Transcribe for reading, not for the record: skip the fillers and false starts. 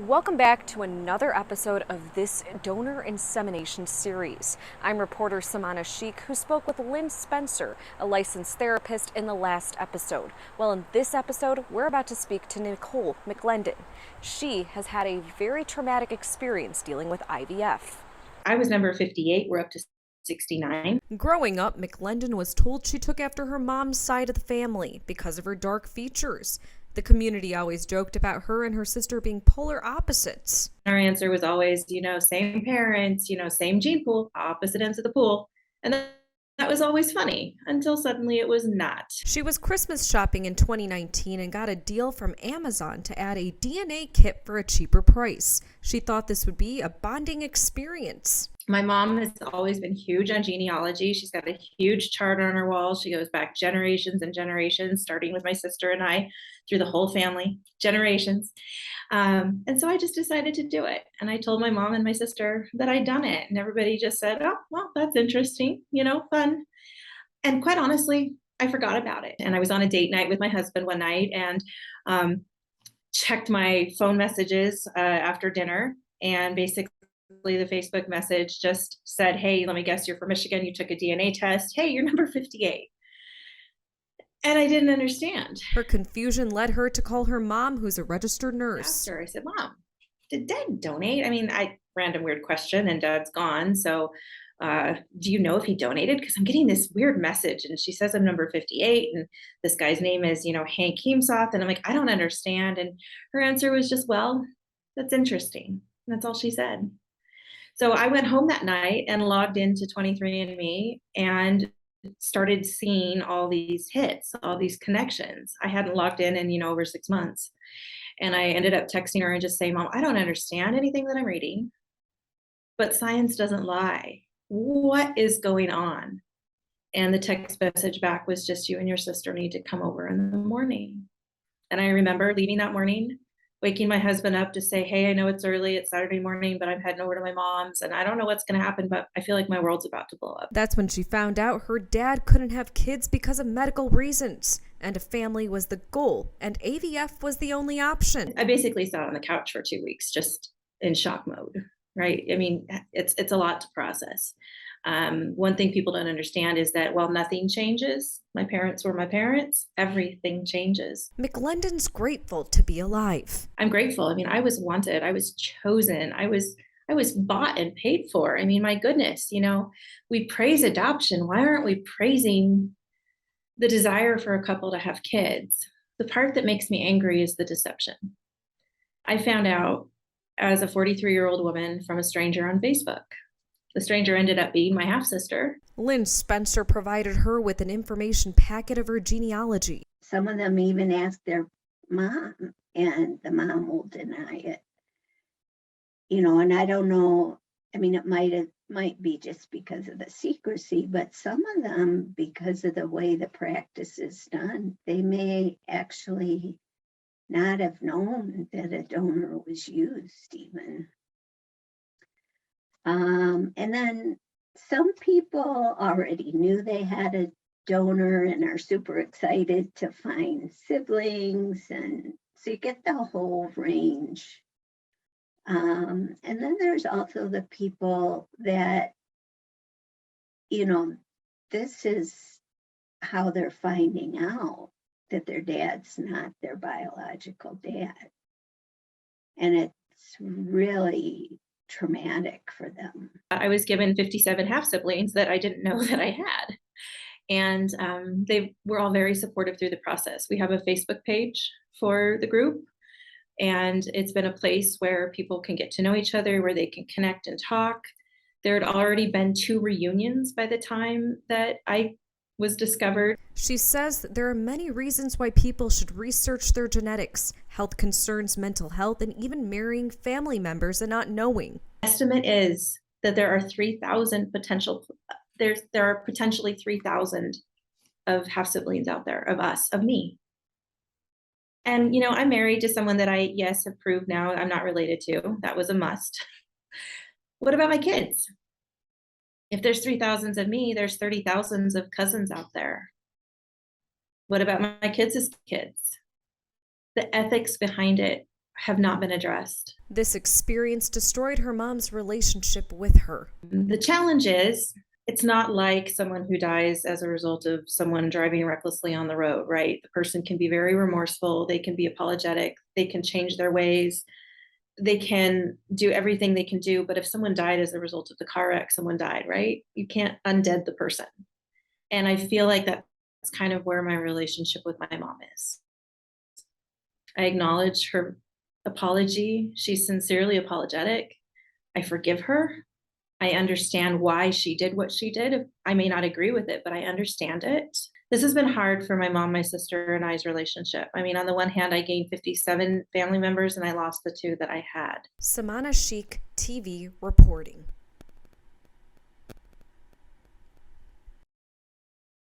Welcome back to another episode of this donor insemination series. I'm reporter Samana Sheikh, who spoke with Lynn Spencer, a licensed therapist, in the last episode. Well, in this episode, we're about to speak to Nicole McLendon. She has had a very traumatic experience dealing with IVF. I was number 58. We're up to 69. Growing up, McLendon was told she took after her mom's side of the family because of her dark features. The community always joked about her and her sister being polar opposites. Our answer was always, same parents, same gene pool, opposite ends of the pool. And that was always funny until suddenly it was not. She was Christmas shopping in 2019 and got a deal from Amazon to add a DNA kit for a cheaper price. She thought this would be a bonding experience. My mom has always been huge on genealogy. She's got a huge chart on her wall. She goes back generations and generations, starting with my sister and I, through the whole family, generations. And so I just decided to do it. And I told my mom and my sister that I'd done it. And everybody just said, oh, well, that's interesting, fun. And quite honestly, I forgot about it. And I was on a date night with my husband one night and checked my phone messages after dinner. And basically, the Facebook message just said, hey, let me guess, you're from Michigan. You took a DNA test. Hey, you're number 58. And I didn't understand. Her confusion led her to call her mom, who's a registered nurse. I said, Mom, did Dad donate? Random weird question, and Dad's gone. So do you know if he donated? Because I'm getting this weird message. And she says I'm number 58. And this guy's name is, Hank Keemsoth. And I'm like, I don't understand. And her answer was just, well, that's interesting. And that's all she said. So I went home that night and logged into 23andMe and started seeing all these hits, all these connections. I hadn't logged in over 6 months. And I ended up texting her and just saying, Mom, I don't understand anything that I'm reading, but science doesn't lie. What is going on? And the text message back was just, you and your sister need to come over in the morning. And I remember leaving that morning, waking my husband up to say, hey, I know it's early, it's Saturday morning, but I'm heading over to my mom's and I don't know what's going to happen, but I feel like my world's about to blow up. That's when she found out her dad couldn't have kids because of medical reasons, and a family was the goal, and AVF was the only option. I basically sat on the couch for 2 weeks, just in shock mode, right? It's a lot to process. One thing people don't understand is that while nothing changes, my parents were my parents, everything changes. McLendon's grateful to be alive. I'm grateful. I was wanted. I was chosen. I was bought and paid for. My goodness, we praise adoption. Why aren't we praising the desire for a couple to have kids? The part that makes me angry is the deception. I found out as a 43-year-old woman from a stranger on Facebook. The stranger ended up being my half-sister. Lynn Spencer provided her with an information packet of her genealogy. Some of them even asked their mom, and the mom will deny it. And I don't know, it might be just because of the secrecy, but some of them, because of the way the practice is done, they may actually not have known that a donor was used even. And then some people already knew they had a donor and are super excited to find siblings. And so you get the whole range. And then there's also the people that, this is how they're finding out that their dad's not their biological dad. And it's really traumatic for them. I was given 57 half siblings that I didn't know that I had. And they were all very supportive through the process. We have a Facebook page for the group, and it's been a place where people can get to know each other, where they can connect and talk. There had already been 2 reunions by the time that I was discovered. She says that there are many reasons why people should research their genetics, health concerns, mental health, and even marrying family members and not knowing. Estimate is that there are 3,000 there are potentially 3,000 of half siblings out there, of me. And, I'm married to someone that I, yes, have proved now I'm not related to. That was a must. What about my kids? If there's 3,000 of me, there's 30,000 of cousins out there. What about my kids' kids? The ethics behind it have not been addressed. This experience destroyed her mom's relationship with her. The challenge is, it's not like someone who dies as a result of someone driving recklessly on the road, right? The person can be very remorseful, they can be apologetic, they can change their ways, they can do everything they can do. But if someone died as a result of the car wreck, someone died, right? You can't undead the person. And I feel like that's kind of where my relationship with my mom is. I acknowledge her apology. She's sincerely apologetic. I forgive her. I understand why she did what she did. I may not agree with it, but I understand it. This has been hard for my mom, my sister, and I's relationship. I mean, on the one hand, I gained 57 family members and I lost the 2 that I had. Samana Sheikh, TV reporting.